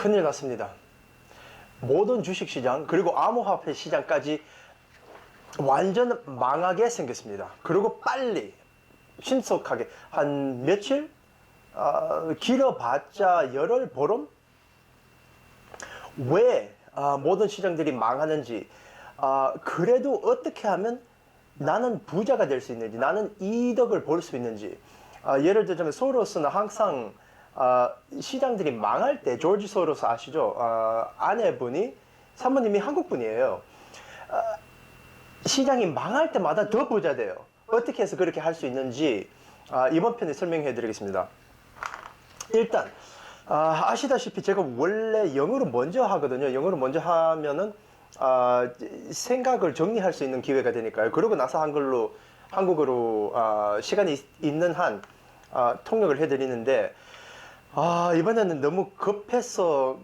큰일 났습니다. 모든 주식시장 그리고 암호화폐 시장까지 완전 망하게 생겼습니다. 그리고 빨리 신속하게 한 며칠 길어봤자 열흘 보름 왜 모든 시장들이 망하는지 그래도 어떻게 하면 나는 부자가 될 수 있는지 나는 이득을 볼 수 있는지 예를 들자면 소로스는 항상 시장들이 망할 때 조지 소로스 아시죠? 아내분이 사모님이 한국분이에요. 시장이 망할 때마다 더 부자 돼요. 어떻게 해서 그렇게 할 수 있는지 이번 편에 설명해 드리겠습니다. 일단 아시다시피 제가 원래 영어로 먼저 하거든요. 영어로 먼저 하면은 생각을 정리할 수 있는 기회가 되니까요. 그러고 나서 한국어로 시간이 있는 한 통역을 해드리는데 이번에는 너무 급해서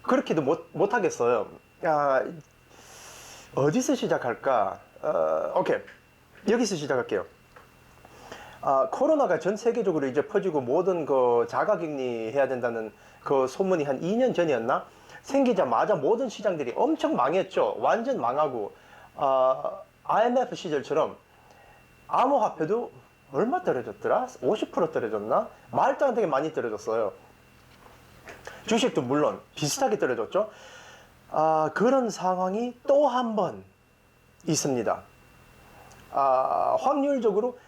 그렇게도 못하겠어요. 어디서 시작할까? 오케이. 여기서 시작할게요. 코로나가 전 세계적으로 이제 퍼지고 모든 그 자가격리 해야 된다는 그 소문이 한 2년 전이었나? 생기자마자 모든 시장들이 엄청 망했죠. 완전 망하고, IMF 시절처럼 암호화폐도 얼마 떨어졌더라? 50% 떨어졌나? 말도 안 되게 많이 떨어졌어요. 주식도 물론 비슷하게 떨어졌죠. 그런 상황이 또 한 번 있습니다. 확률적으로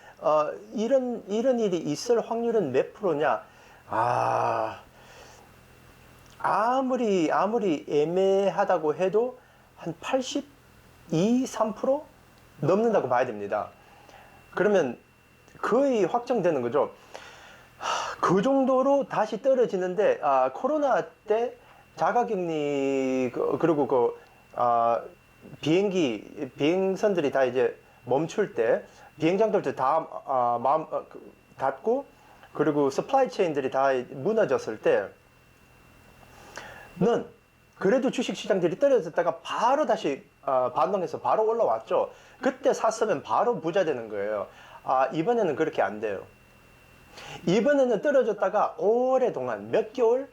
이런 일이 있을 확률은 몇 프로냐? 아무리 애매하다고 해도 한 82, 3% 넘는다고 봐야 됩니다. 그러면 거의 확정되는 거죠. 그 정도로 다시 떨어지는데 코로나 때 자가격리 그리고 비행선들이 다 이제 멈출 때 비행장들도 다 닫고 그리고 서플라이 체인들이 다 무너졌을 때는 그래도 주식 시장들이 떨어졌다가 바로 다시 반등해서 바로 올라왔죠. 그때 샀으면 바로 부자 되는 거예요. 이번에는 그렇게 안 돼요. 이번에는 떨어졌다가 오랫동안 몇 개월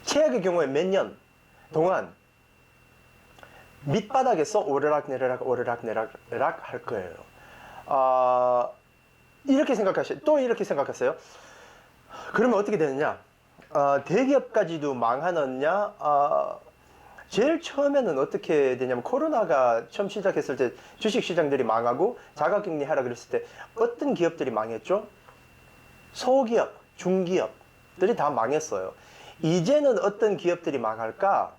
최악의 경우에 몇 년 동안 밑바닥에서 오르락내리락 할 거예요. 이렇게 생각하세요. 그러면 어떻게 되느냐? 대기업까지도 망하느냐? 제일 처음에는 어떻게 되냐면 코로나가 처음 시작했을 때 주식시장들이 망하고 자가격리 하라 그랬을 때 어떤 기업들이 망했죠? 소기업, 중기업들이 다 망했어요. 이제는 어떤 기업들이 망할까?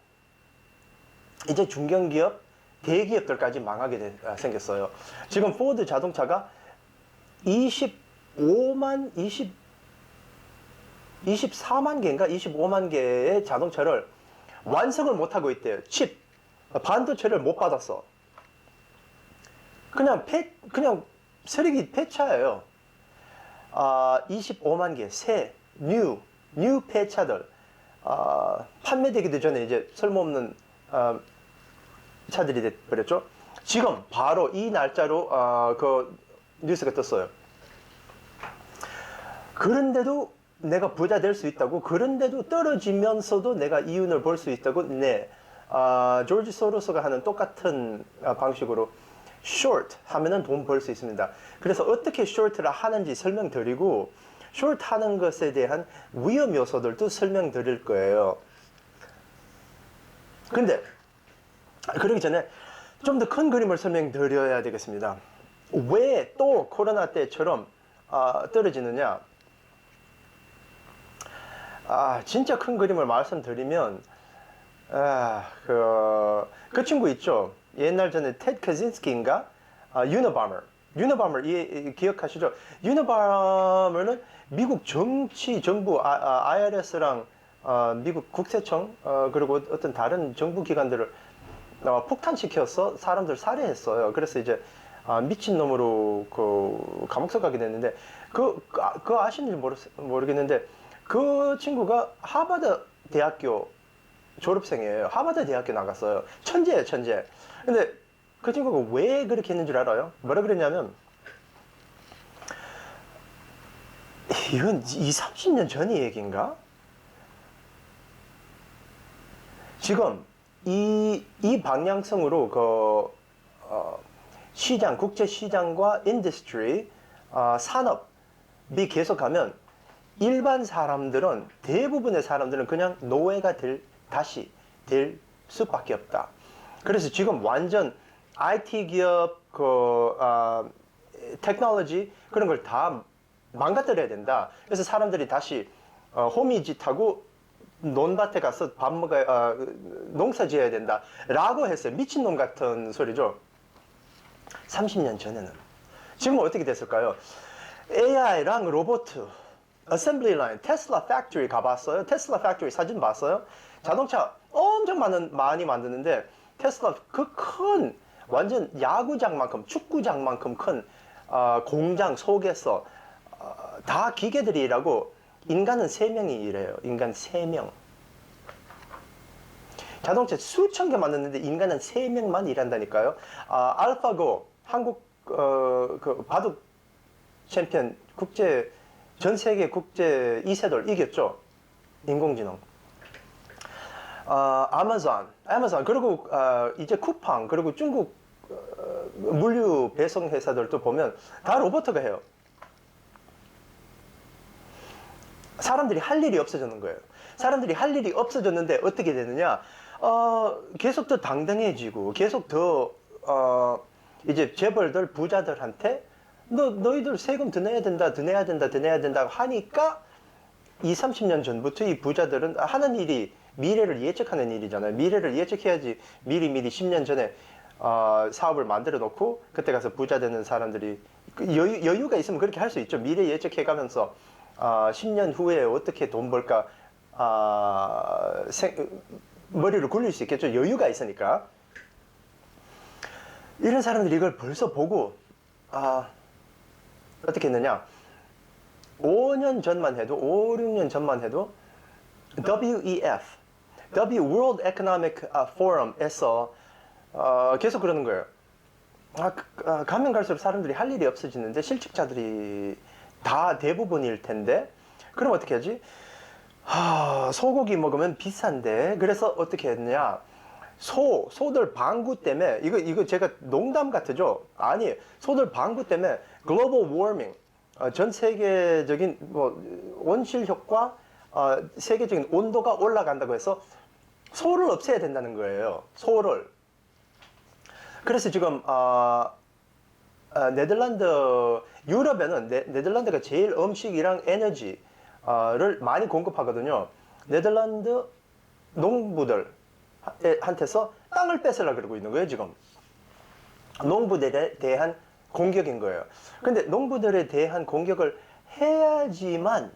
이제 중견기업, 대기업들까지 망하게 생겼어요. 지금 포드 자동차가 24만 개인가 25만 개의 자동차를 완성을 못하고 있대요. 반도체를 못 받았어. 그냥 쓰레기 폐차예요. 25만 개 새 뉴 폐차들 판매되기도 전에 이제 쓸모없는 차들이 돼버렸죠. 지금 바로 이 날짜로 그 뉴스가 떴어요. 그런데도 내가 부자 될 수 있다고, 그런데도 떨어지면서도 내가 이윤을 볼 수 있다고, 조지 소로스가 하는 똑같은 방식으로 short 하면은 돈 벌 수 있습니다. 그래서 어떻게 short를 하는지 설명드리고, short 하는 것에 대한 위험 요소들도 설명드릴 거예요. 근데 그러기 전에 좀 더 큰 그림을 설명드려야 되겠습니다. 왜 또 코로나 때처럼 떨어지느냐? 진짜 큰 그림을 말씀드리면 그 친구 있죠? 옛날 전에 테드 카진스키인가? 유너바머 기억하시죠? 유너바머는 미국 정부 IRS랑 미국 국세청 그리고 어떤 다른 정부 기관들을 폭탄시켜서 사람들 살해했어요. 그래서 이제 미친놈으로 감옥서 가게 됐는데 그거 아시는지 모르겠는데 그 친구가 하버드 대학교 졸업생이에요. 하버드 대학교 나갔어요. 천재예요, 천재. 근데 그 친구가 왜 그렇게 했는 줄 알아요? 뭐라 그랬냐면 이건 2, 30년 전의 얘기인가? 지금 이 방향성으로 시장, 국제 시장과 인더스트리, 산업이 계속하면 일반 사람들은, 대부분의 사람들은 그냥 노예가 다시 될 수밖에 없다. 그래서 지금 완전 IT 기업, 테크놀로지 그런 걸 다 망가뜨려야 된다. 그래서 사람들이 다시 호미짓하고 논밭에 가서 농사 지어야 된다 라고 했어요. 미친놈 같은 소리죠. 30년 전에는. 지금은 어떻게 됐을까요? AI랑 로봇, 어셈블리 라인, 테슬라 팩토리 가봤어요? 테슬라 팩토리 사진 봤어요? 자동차 엄청 많이 만드는데 테슬라 그 큰 완전 야구장만큼, 축구장만큼 큰 공장 속에서 다 기계들이 일하고 인간은 3명이 일해요. 인간 3명. 자동차 수천 개 만드는데 인간은 3명만 일한다니까요. 알파고 한국 그 바둑 챔피언 전 세계 국제 2세돌 이겼죠. 인공지능. 아마존 그리고 이제 쿠팡 그리고 중국 물류 배송 회사들도 보면 다 로봇가 해요. 사람들이 할 일이 없어졌는 거예요. 사람들이 할 일이 없어졌는데 어떻게 되느냐? 계속 더 당당해지고 계속 더 이제 재벌들 부자들한테 너희들 세금 더 내야 된다 하니까 2, 30년 전부터 이 부자들은 하는 일이 미래를 예측하는 일이잖아요. 미래를 예측해야지 미리 10년 전에 사업을 만들어 놓고 그때 가서 부자 되는 사람들이 여유가 있으면 그렇게 할 수 있죠. 미래 예측해 가면서 10년 후에 어떻게 돈 벌까 머리를 굴릴 수 있겠죠. 여유가 있으니까. 이런 사람들이 이걸 벌써 보고 어떻게 했느냐? 5년 전만 해도 5, 6년 전만 해도 WEF World Economic Forum에서 계속 그러는 거예요. 가면 갈수록 사람들이 할 일이 없어지는데 실직자들이 다 대부분일 텐데 그럼 어떻게 하지? 소고기 먹으면 비싼데 그래서 어떻게 했냐? 소들 방구 때문에 이거 제가 농담 같죠? 아니, 소들 방구 때문에 글로벌 워밍, 전 세계적인 온실 효과, 세계적인 온도가 올라간다고 해서 소를 없애야 된다는 거예요. 소를. 그래서 지금 네덜란드, 유럽에는 네덜란드가 제일 음식이랑 에너지를 많이 공급하거든요. 네덜란드 농부들한테서 땅을 뺏으려고 그러고 있는 거예요, 지금. 농부들에 대한 공격인 거예요. 근데 농부들에 대한 공격을 해야지만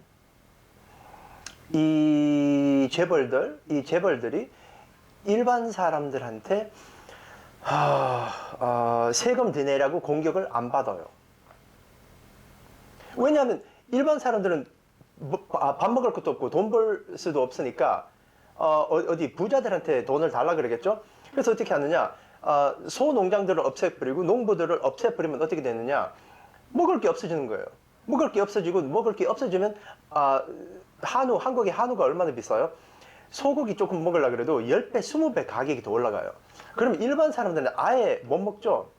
이 재벌들이 일반 사람들한테 세금 더 내라고 공격을 안 받아요. 왜냐하면 일반 사람들은 밥 먹을 것도 없고 돈 벌 수도 없으니까 어디 부자들한테 돈을 달라 그러겠죠. 그래서 어떻게 하느냐? 소 농장들을 없애버리고 농부들을 없애버리면 어떻게 되느냐? 먹을 게 없어지는 거예요. 먹을 게 없어지면 한국의 한우가 얼마나 비싸요? 소고기 조금 먹으려고 그래도 10배, 20배 가격이 더 올라가요. 그럼 일반 사람들은 아예 못 먹죠.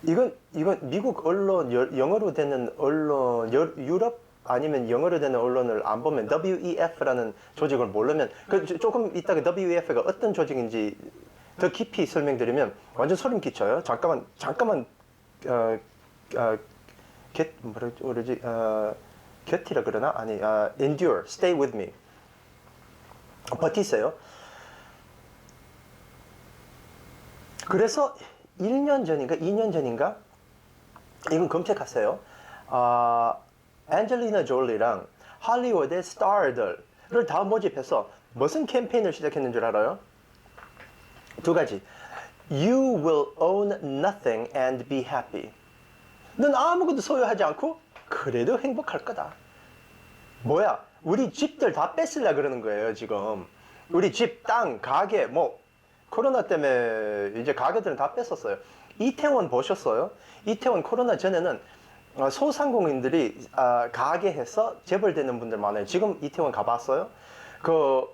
이건 미국 언론, 영어로 되는 언론, 유럽 아니면 영어로 되는 언론을 안 보면 WEF라는 조직을 모르면 조금 이따가 WEF가 어떤 조직인지 더 깊이 설명드리면 완전 소름 끼쳐요. 잠깐만 get이라 그러나? 아니, endure, stay with me. 버티세요. 그래서 1년 전인가 2년 전인가 이건 검색하세요. 앤젤리나 졸리랑 할리우드의 스타들을 다 모집해서 무슨 캠페인을 시작했는 줄 알아요? 2가지. You will own nothing and be happy. 넌 아무것도 소유하지 않고 그래도 행복할 거다. 뭐야? 우리 집들 다 뺏으려 그러는 거예요, 지금. 우리 집, 땅, 가게, 코로나 때문에 이제 가게들은 다 뺏었어요. 이태원 보셨어요? 이태원 코로나 전에는 소상공인들이 가게 해서 재벌되는 분들 많아요. 지금 이태원 가봤어요? 그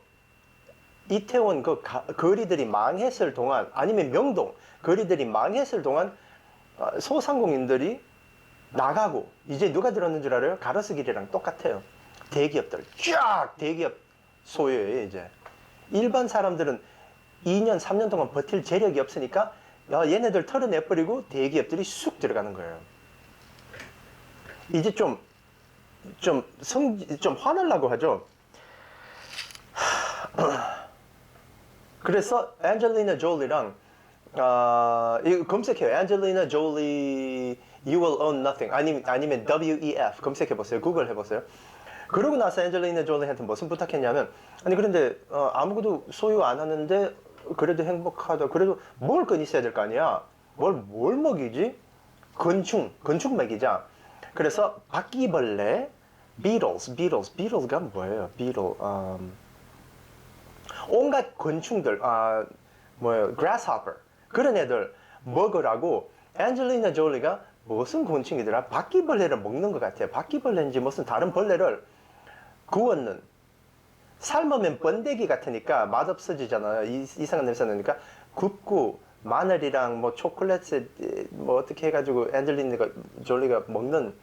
이태원 그 거리들이 망했을 동안, 아니면 명동 거리들이 망했을 동안 소상공인들이 나가고, 이제 누가 들었는 줄 알아요? 가로수길이랑 똑같아요. 대기업들 쫙 대기업 소유예요. 이제 일반 사람들은 2년 3년 동안 버틸 재력이 없으니까 얘네들 털어내버리고 대기업들이 쑥 들어가는 거예요. 이제 좀 화내려고 하죠. 그래서 앤젤리나 졸리랑 이거 검색해요. 앤젤리나 졸리 You will own nothing, 아니면 WEF 검색해보세요. 구글 해보세요. 그러고 나서 앤젤리나 졸리한테 무슨 부탁했냐면, 아니 그런데 아무것도 소유 안 하는데 그래도 행복하다. 그래도 먹을 건 있어야 될 거 아니야. 뭘 먹이지? 건축 먹이자. 그래서 바퀴벌레, 비틀즈가 뭐예요? 온갖 곤충들, grasshopper, 그런 애들 먹으라고 앤젤리나 졸리가 무슨 곤충이더라? 바퀴벌레를 먹는 것 같아요. 바퀴벌레인지 무슨 다른 벌레를 구웠는, 삶으면 번데기 같으니까 맛없어지잖아요. 이상한 냄새 나니까 굽고 마늘이랑 뭐 초콜릿 뭐 어떻게 해가지고 앤젤리나 졸리가 먹는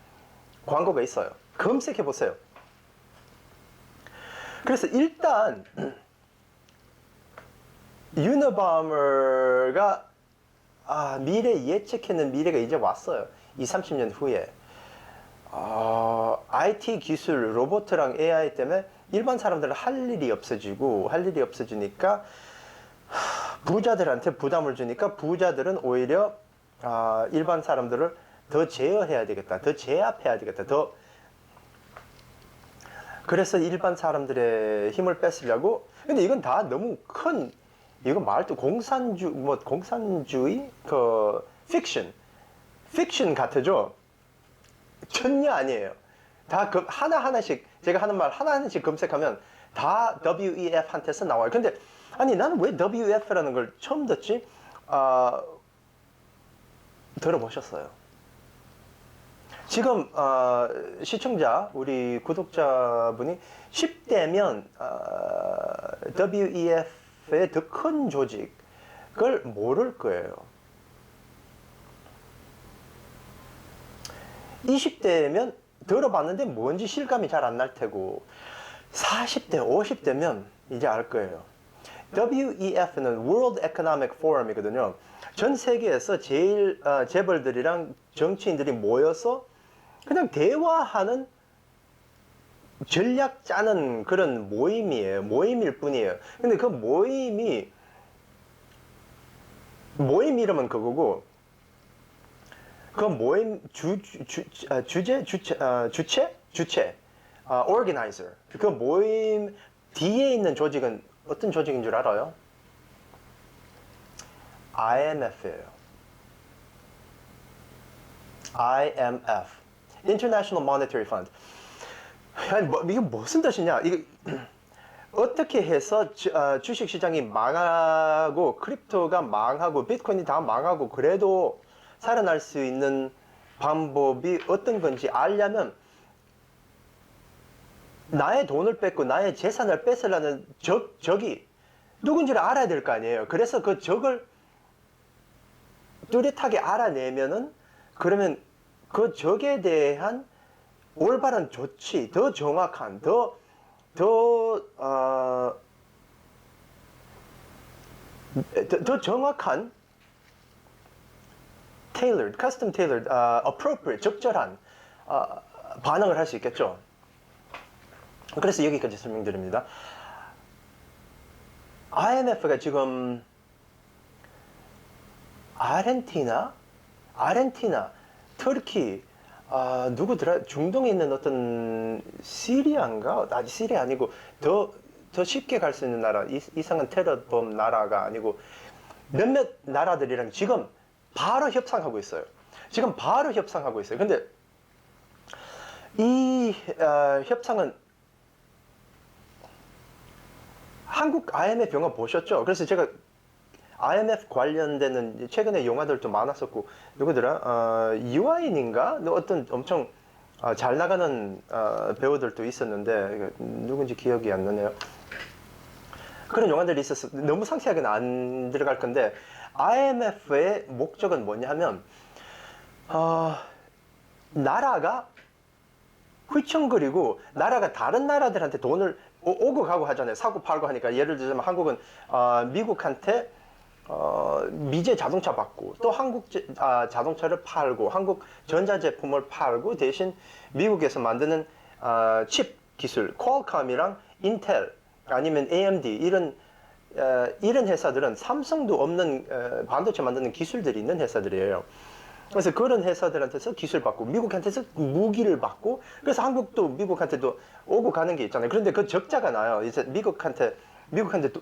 광고가 있어요. 검색해 보세요. 그래서 일단 유너바머가 미래 예측했는 미래가 이제 왔어요. 30년 후에 IT 기술, 로봇이랑 AI 때문에 일반 사람들은 할 일이 없어지니까 부자들한테 부담을 주니까 부자들은 오히려 일반 사람들을 더 제어해야 되겠다, 더 제압해야 되겠다, 그래서 일반 사람들의 힘을 뺏으려고. 근데 이건 다 너무 큰, 이거 말도 공산주의 픽션 같아죠. 전혀 아니에요. 다 하나하나씩, 제가 하는 말 하나하나씩 검색하면 다 WEF한테서 나와요. 근데 아니 나는 왜 WEF라는 걸 처음 듣지? 들어보셨어요? 지금 시청자, 우리 구독자분이 10대면 WEF의 더 큰 조직을 모를 거예요. 20대면 들어봤는데 뭔지 실감이 잘 안 날 테고, 40대, 50대면 이제 알 거예요. WEF는 World Economic Forum이거든요. 전 세계에서 제일 재벌들이랑 정치인들이 모여서 그냥 대화하는, 전략 짜는 그런 모임일 뿐이에요. 근데 그 모임 이름은 그거고, 그 모임 주체, organizer. 그 모임 뒤에 있는 조직은 어떤 조직인 줄 알아요? IMF예요. IMF, International Monetary Fund. 아니, 이게 무슨 뜻이냐? 이게 어떻게 해서 주식 시장이 망하고 크립토가 망하고 비트코인이 다 망하고 그래도 살아날 수 있는 방법이 어떤 건지 알려면 나의 돈을 뺏고 나의 재산을 뺏으려는 적이 누군지를 알아야 될 거 아니에요. 그래서 그 적을 뚜렷하게 알아내면은, 그러면 그 적에 대한 올바른 조치, 더 정확한, 더 정확한 tailored, custom tailored, appropriate, 적절한 반응을 할 수 있겠죠. 그래서 여기까지 설명드립니다. IMF가 지금 아르헨티나, 터키, 누구더라? 중동에 있는 어떤 시리아인가? 시리아 아니고 더 쉽게 갈 수 있는 나라, 이상한 테러범 나라가 아니고 몇몇 나라들이랑 지금 바로 협상하고 있어요. 근데 이 협상은 한국 IMF 영화 보셨죠? 그래서 제가 IMF 관련되는 최근에 영화들도 많았었고, 누구더라? 유아인인가? 어떤 엄청 잘 나가는 배우들도 있었는데 누군지 기억이 안 나네요. 그런 영화들이 있었어. 너무 상세하게는 안 들어갈 건데, IMF의 목적은 뭐냐 하면 나라가 휘청거리고 나라가 다른 나라들한테 돈을 오고 가고 하잖아요. 사고 팔고 하니까. 예를 들자면 한국은 미국한테 미제 자동차 받고, 또 한국 자동차를 팔고, 한국 전자제품을 팔고, 대신 미국에서 만드는 칩 기술, 퀄컴이랑 인텔 아니면 AMD 이런 회사들은 삼성도 없는 반도체 만드는 기술들이 있는 회사들이에요. 그래서 그런 회사들한테서 기술 받고, 미국한테서 무기를 받고, 그래서 한국도 미국한테도 오고 가는 게 있잖아요. 그런데 그 적자가 나요. 이제 미국한테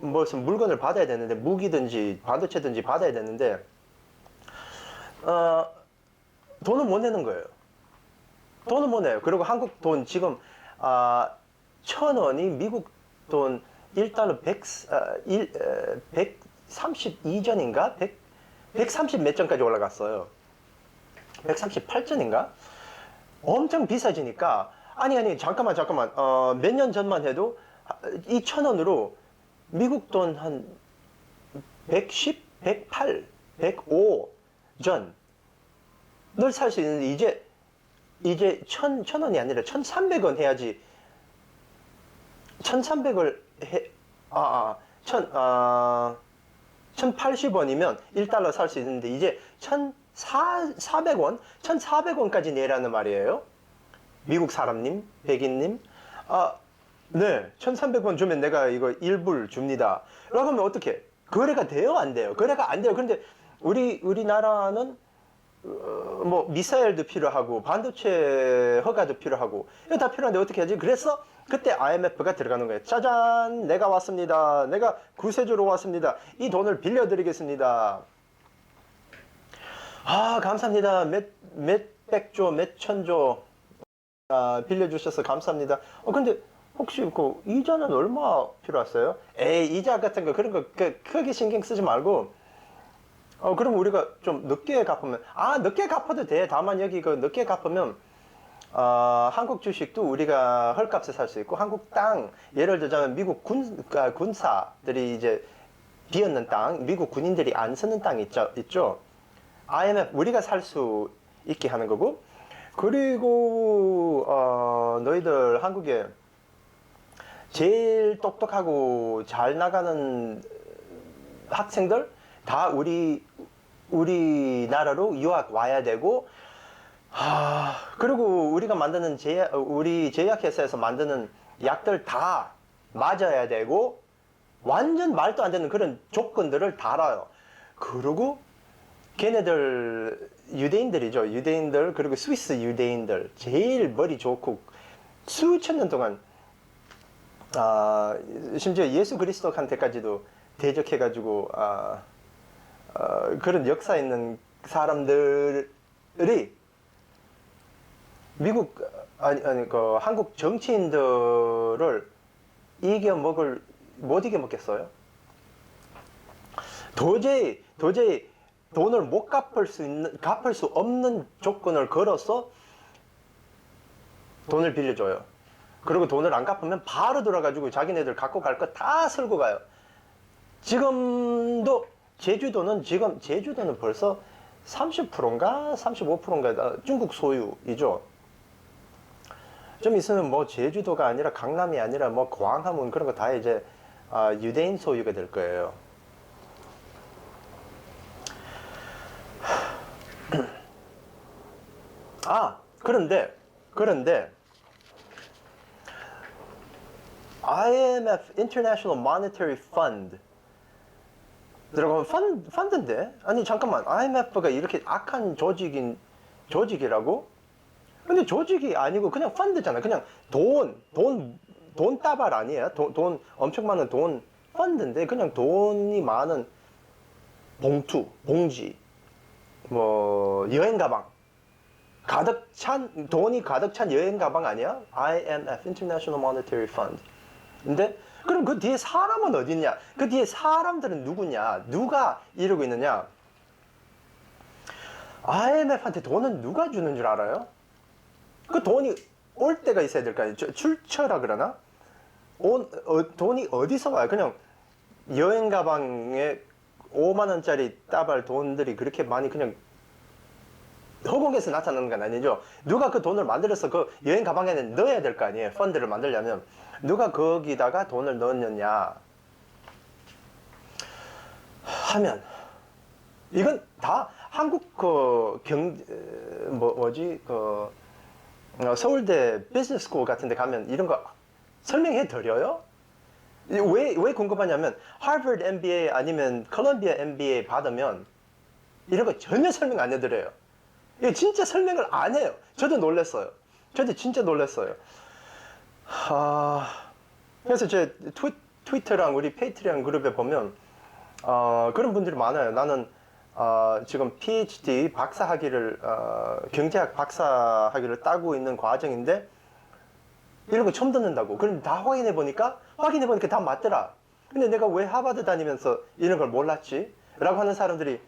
무슨 물건을 받아야 되는데, 무기든지 반도체든지 받아야 되는데 돈을 못 내는 거예요. 돈을 못 내요. 그리고 한국 돈 지금 1,000원이 미국 돈 1달러 132전인가? 130 몇 전까지 올라갔어요. 138전인가? 엄청 비싸지니까, 아니 잠깐만 몇 년 전만 해도 이 1,000원으로 미국 돈 한 110, 108, 105전 늘 살 수 있는데, 이제 1,000원이 아니라 1,300원 해야지. 1,300을 1,080원이면 1달러 살 수 있는데, 이제 1,400원? 1,400원까지 내라는 말이에요. 미국 사람님, 백인님. 네, 1,300원 주면 내가 이거 일불 줍니다. 라고 하면 어떻게? 거래가 돼요? 안 돼요? 거래가 안 돼요. 그런데 우리나라는 뭐 미사일도 필요하고 반도체 허가도 필요하고 이거 다 필요한데 어떻게 하지? 그래서 그때 IMF가 들어가는 거예요. 짜잔, 내가 왔습니다. 내가 구세주로 왔습니다. 이 돈을 빌려드리겠습니다. 감사합니다. 몇백조, 몇천조 빌려주셔서 감사합니다. 근데 혹시 그 이자는 얼마 필요하세요? 에이, 이자 같은 거 그런 거 크게 신경 쓰지 말고, 그럼 우리가 좀 늦게 갚으면, 늦게 갚아도 돼. 다만 여기 그 늦게 갚으면 한국 주식도 우리가 헐값에 살 수 있고, 한국 땅, 예를 들자면 미국 군사들이 이제 비었는 땅, 미국 군인들이 안 쓰는 땅 있죠. IMF 우리가 살 수 있게 하는 거고, 그리고 너희들 한국에 제일 똑똑하고 잘 나가는 학생들 다 우리나라로 유학 와야 되고, 그리고 우리가 만드는 우리 제약회사에서 만드는 약들 다 맞아야 되고, 완전 말도 안 되는 그런 조건들을 달아요. 그리고 걔네들 유대인들이죠. 유대인들, 그리고 스위스 유대인들 제일 머리 좋고 수천 년 동안 심지어 예수 그리스도한테까지도 대적해가지고 그런 역사 있는 사람들이 미국 그 한국 정치인들을 못 이겨 먹겠어요? 도저히 돈을 못 갚을 수 없는 조건을 걸어서 돈을 빌려줘요. 그리고 돈을 안 갚으면 바로 돌아가지고 자기네들 갖고 갈 거 다 쓸고 가요. 지금도 제주도는 벌써 30%인가 35%인가 중국 소유이죠. 좀 있으면 뭐 제주도가 아니라 강남이 아니라 뭐 광화문 그런 거 다 이제 유대인 소유가 될 거예요. 그런데 IMF International Monetary Fund 들어가면 펀드인데? 아니 잠깐만, IMF가 이렇게 악한 조직이라고? 근데 조직이 아니고 그냥 펀드잖아. 그냥 돈 따발 아니에요? 돈 엄청 많은 돈 펀드인데, 그냥 돈이 많은 봉지, 뭐 여행 가방 돈이 가득 찬 여행 가방 아니야? IMF International Monetary Fund. 근데 그럼 그 뒤에 사람은 어디 있냐? 그 뒤에 사람들은 누구냐? 누가 이러고 있느냐? IMF한테 돈은 누가 주는 줄 알아요? 그 돈이 올 때가 있어야 될 거 아니에요? 출처라 그러나? 돈이 어디서 와요? 그냥 여행 가방에 5만 원짜리 따발 돈들이 그렇게 많이 그냥 허공에서 나타나는 건 아니죠. 누가 그 돈을 만들어서 그 여행 가방에는 넣어야 될 거 아니에요. 펀드를 만들려면. 누가 거기다가 돈을 넣었느냐 하면 이건 다 한국 서울대 비즈니스 스쿨 같은 데 가면 이런 거 설명해 드려요? 왜 궁금하냐면 하버드 MBA 아니면 콜롬비아 MBA 받으면 이런 거 전혀 설명 안 해드려요. 이거 진짜 설명을 안 해요. 저도 놀랐어요. 저도 진짜 놀랐어요. 그래서 제 트위터랑 우리 페이트리언 그룹에 보면 그런 분들이 많아요. 나는 지금 PhD 박사학위를 경제학 박사학위를 따고 있는 과정인데 이런 거 처음 듣는다고. 그럼 다 확인해 보니까 다 맞더라. 근데 내가 왜 하버드 다니면서 이런 걸 몰랐지? 라고 하는 사람들이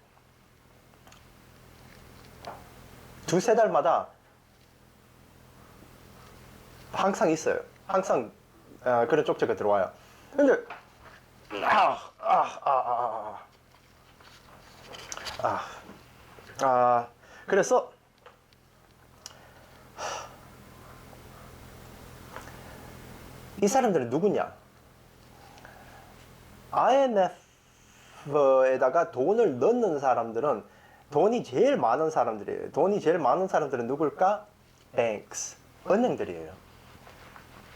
두세 달마다 항상 있어요. 항상 그런 쪽지가 들어와요. 근데 그래서 이 사람들은 누구냐? IMF에다가 돈을 넣는 사람들은 돈이 제일 많은 사람들이에요. 돈이 제일 많은 사람들은 누굴까? Banks, 은행들이에요.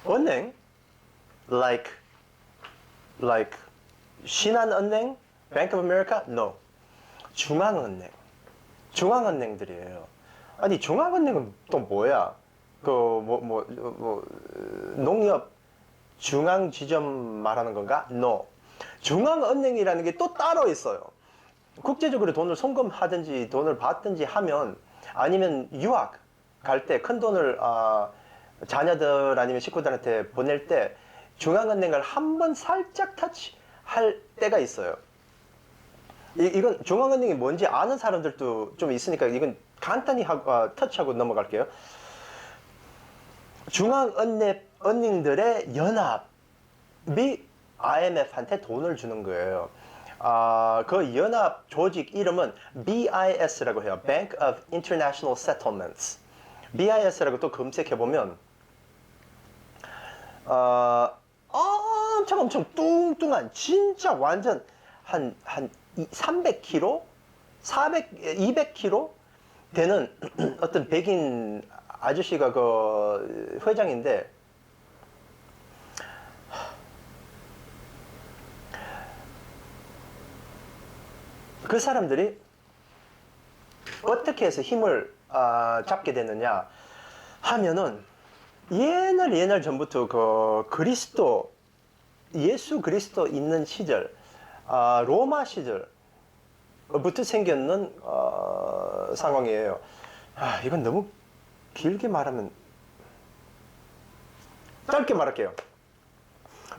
은행? Like 신한은행? Bank of America? No. 중앙은행. 중앙은행들이에요. 아니 중앙은행은 또 뭐야? 농협 중앙지점 말하는 건가? No. 중앙은행이라는 게 또 따로 있어요. 국제적으로 돈을 송금하든지 돈을 받든지 하면 아니면 유학 갈 때 큰 돈을 자녀들 아니면 식구들한테 보낼 때 중앙은행을 한번 살짝 터치할 때가 있어요. 이건 중앙은행이 뭔지 아는 사람들도 좀 있으니까 이건 간단히 터치하고 넘어갈게요. 중앙은행들의 연합이 IMF한테 돈을 주는 거예요. 그 연합 조직 이름은 BIS라고 해요. Bank of International Settlements. BIS라고 또 검색해보면 엄청 뚱뚱한 진짜 완전 한 300kg? 200kg 되는 어떤 백인 아저씨가 그 회장인데 그 사람들이 어떻게 해서 힘을 잡게 됐느냐 하면은 옛날 전부터 그 예수 그리스도 있는 시절 로마 시절부터 생겼는 상황이에요. 이건 너무 길게 말하면 짧게 말할게요.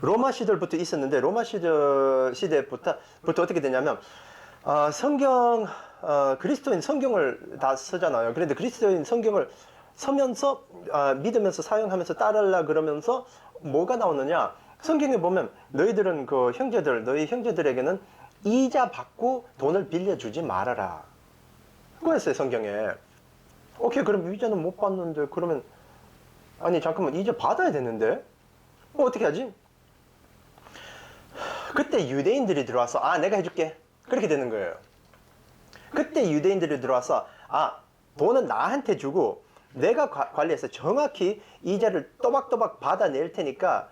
로마 시절부터 있었는데 로마 시대부터 어떻게 되냐면 그리스도인 성경을 다 쓰잖아요. 그런데 그리스도인 성경을 서면서 믿으면서 사용하면서 따르려 그러면서 뭐가 나오느냐? 성경에 보면 너희들은 너희 형제들에게는 이자 받고 돈을 빌려주지 말아라. 그거였어요 성경에. 오케이, 그럼 이자는 못 받는데 그러면 아니 잠깐만 이자 받아야 되는데 어떻게 하지? 그때 유대인들이 들어와서 내가 해줄게. 그렇게 되는 거예요. 그때 유대인들이 들어와서 돈은 나한테 주고 내가 관리해서 정확히 이자를 또박또박 받아낼 테니까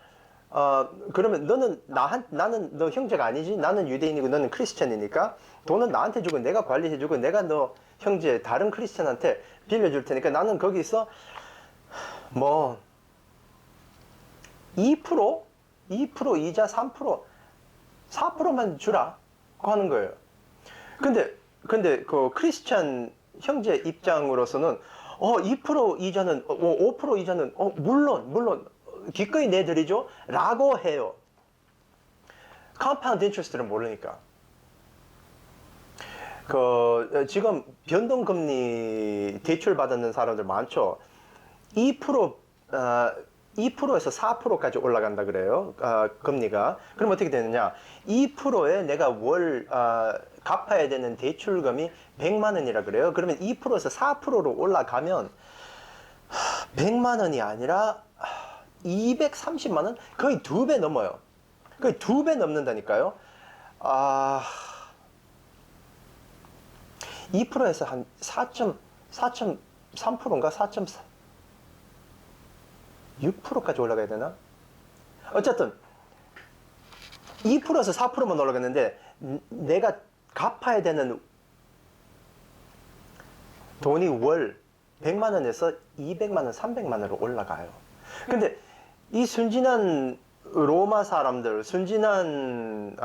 그러면 나는 너 형제가 아니지? 나는 유대인이고 너는 크리스천이니까 돈은 나한테 주고 내가 관리해주고 내가 너 형제 다른 크리스천한테 빌려줄 테니까 나는 거기서 2% 이자 3% 4%만 주라 하는 거예요. 근데 그 크리스천 형제 입장으로서는 2% 이자는 5% 이자는 물론 기꺼이 내드리죠 라고 해요. 컴파운드 인트레스트를 모르니까. 지금 변동금리 대출 받는 사람들 많죠. 2%, 2%에서 4%까지 올라간다 그래요. 금리가. 그럼 어떻게 되느냐? 2%에 내가 월 갚아야 되는 대출금이 100만 원이라 그래요. 그러면 2%에서 4%로 올라가면 100만 원이 아니라 230만 원? 거의 2배 넘어요. 거의 2배 넘는다니까요. 2%에서 한 4.3%인가 4.6%까지 올라가야 되나? 어쨌든 2%에서 4%만 올라갔는데 내가 갚아야 되는 돈이 월 100만 원에서 200만 원, 300만 원으로 올라가요. 근데 이 순진한 로마 사람들, 순진한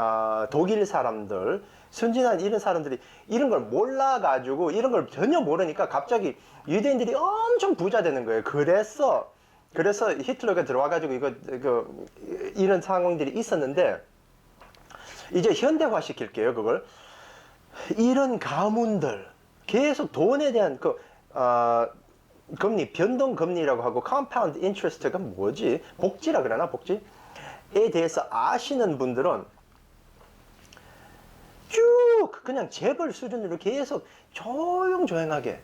독일 사람들, 순진한 이런 사람들이 이런 걸 몰라가지고 이런 걸 전혀 모르니까 갑자기 유대인들이 엄청 부자 되는 거예요. 그래서 히틀러가 들어와가지고 이런 상황들이 있었는데 이제 현대화 시킬게요. 그걸 이런 가문들 계속 돈에 대한 금리, 변동금리라고 하고 컴파운드 인트레스트가 뭐지? 복지라 그러나? 복지에 대해서 아시는 분들은 쭉 그냥 재벌 수준으로 계속 조용조용하게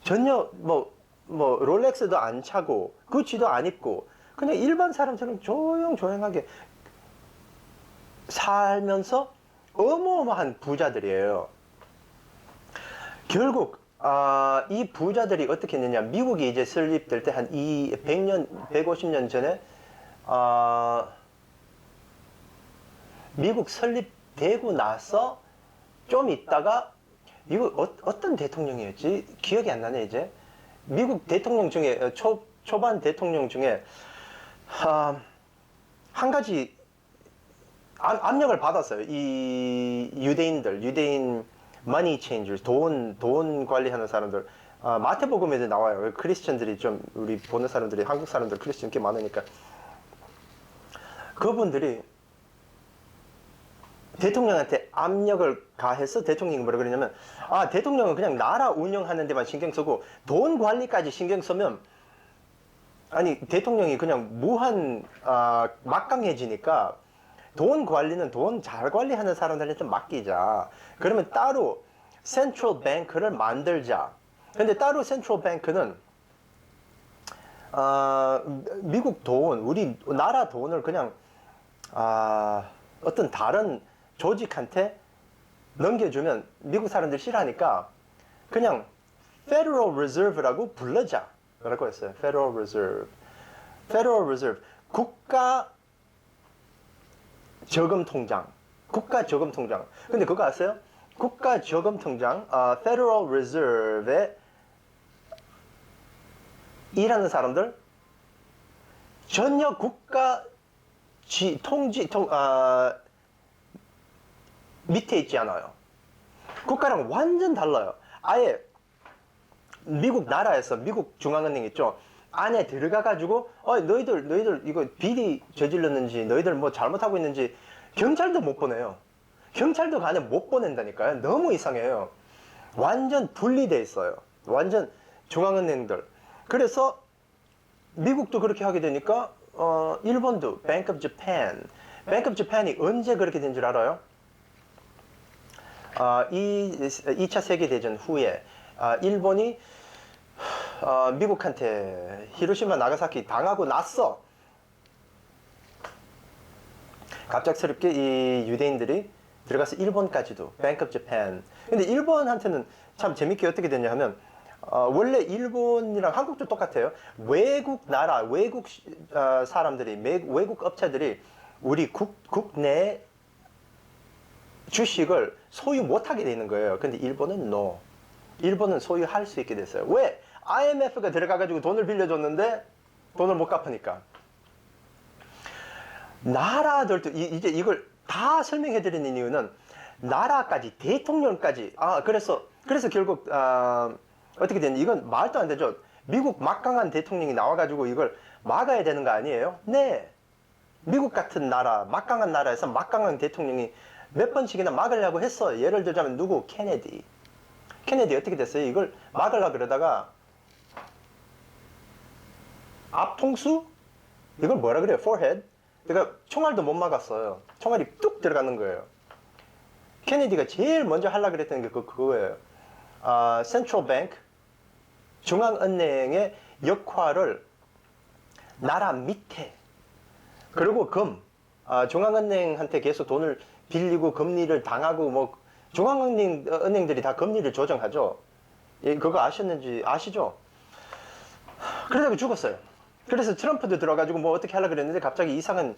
전혀 뭐 롤렉스도 안 차고 구찌도 안 입고 그냥 일반 사람처럼 조용조용하게 살면서 어마어마한 부자들이에요. 결국 이 부자들이 어떻게 했느냐? 미국이 이제 설립될 때 한 100년, 150년 전에 미국 설립되고 나서 좀 있다가 미국 어떤 대통령이었지? 기억이 안 나네 이제. 미국 대통령 중에 초반 대통령 중에 한 가지 압력을 받았어요. 이 유대인 money changers, 돈 관리하는 사람들. 마태복음에도 나와요. 크리스천들이 좀, 우리 보는 사람들이, 한국 사람들 크리스천 꽤 많으니까. 그분들이 대통령한테 압력을 가해서 대통령이 뭐라 그러냐면, 대통령은 그냥 나라 운영하는 데만 신경 쓰고, 돈 관리까지 신경 쓰면, 아니, 대통령이 그냥 막강해지니까, 돈 관리는 돈 잘 관리하는 사람들한테 맡기자. 그러면 따로 센트럴 뱅크를 만들자. 근데 따로 센트럴 뱅크는 미국 돈, 우리 나라 돈을 그냥 어떤 다른 조직한테 넘겨주면 미국 사람들이 싫어하니까 그냥 Federal Reserve라고 불러자. 라고 했어요. Federal Reserve. Federal Reserve. 국가 저금 통장. 근데 그거 아세요? 국가 저금 통장, Federal Reserve에 일하는 사람들 전혀 국가 밑에 있지 않아요. 국가랑 완전 달라요. 아예 미국 나라에서 미국 중앙은행 있죠. 안에 들어가가지고 너희들 이거 비리 저질렀는지 너희들 뭐 잘못하고 있는지 경찰도 못 보내요. 경찰도 안에 못 보낸다니까요. 너무 이상해요. 완전 분리돼 있어요. 완전 중앙은행들. 그래서 미국도 그렇게 하게 되니까 일본도 Bank of Japan이 언제 그렇게 된 줄 알아요? 2차 세계대전 후에 일본이 미국한테 히로시마 나가사키 당하고 났어. 갑작스럽게 이 유대인들이 들어가서 일본까지도 Bank of Japan. 근데 일본한테는 참 재밌게 어떻게 됐냐 하면 원래 일본이랑 한국도 똑같아요. 외국 사람들이, 외국 업체들이 우리 국내 주식을 소유 못하게 되는 거예요. 근데 일본은 no. 일본은 소유할 수 있게 됐어요. 왜? IMF가 들어가가지고 돈을 빌려줬는데 돈을 못 갚으니까. 나라들도 이제 이걸 다 설명해 드리는 이유는 나라까지, 대통령까지. 그래서 결국 어떻게 됐냐? 이건 말도 안 되죠. 미국 막강한 대통령이 나와가지고 이걸 막아야 되는 거 아니에요? 네. 미국 같은 나라, 막강한 나라에서 막강한 대통령이 몇 번씩이나 막으려고 했어. 예를 들자면 누구? 케네디. 케네디 어떻게 됐어요? 이걸 막으려고 그러다가 앞통수? 이걸 뭐라 그래요? forehead? 그러니까 총알도 못 막았어요. 총알이 뚝 들어가는 거예요. 케네디가 제일 먼저 하려고 그랬던 게 그거예요. 센트럴 뱅크, 중앙은행의 역할을 나라 밑에, 그리고 중앙은행한테 계속 돈을 빌리고 금리를 당하고 뭐 중앙은행들이 다 금리를 조정하죠. 그거 아시죠? 그러다가 죽었어요. 그래서 트럼프도 들어가지고 뭐 어떻게 하려고 그랬는데 갑자기 이상한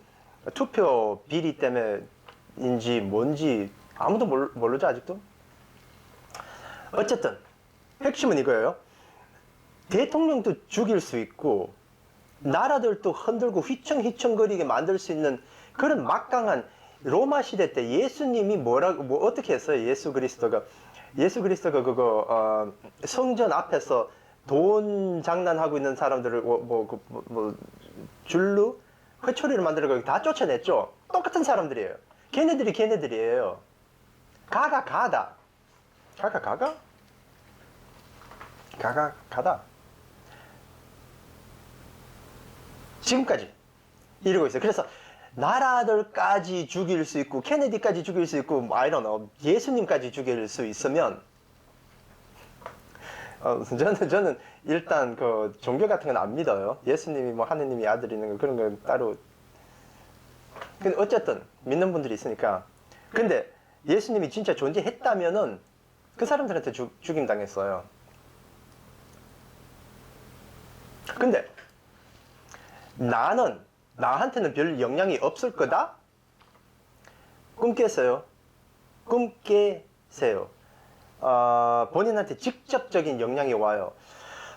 투표 비리 때문에인지 뭔지 아무도 모르죠, 아직도. 어쨌든 핵심은 이거예요. 대통령도 죽일 수 있고 나라들도 흔들고 휘청휘청거리게 만들 수 있는 그런 막강한, 로마 시대 때 예수님이 어떻게 했어요? 예수 그리스도가 그거 성전 앞에서 돈 장난하고 있는 사람들을 줄로 회초리를 만들어 다 쫓아냈죠. 똑같은 사람들이에요. 걔네들이에요. 가다. 지금까지 이러고 있어요. 그래서 나라들까지 죽일 수 있고 케네디까지 죽일 수 있고 I don't know, 예수님까지 죽일 수 있으면 저는 일단 그 종교 같은 건 안 믿어요. 예수님이 뭐 하느님이 아들 있는 거 그런 건 따로. 근데 어쨌든 믿는 분들이 있으니까. 근데 예수님이 진짜 존재했다면은 그 사람들한테 죽임 당했어요. 근데 나한테는 별 영향이 없을 거다? 꿈 깨세요. 본인한테 직접적인 영향이 와요.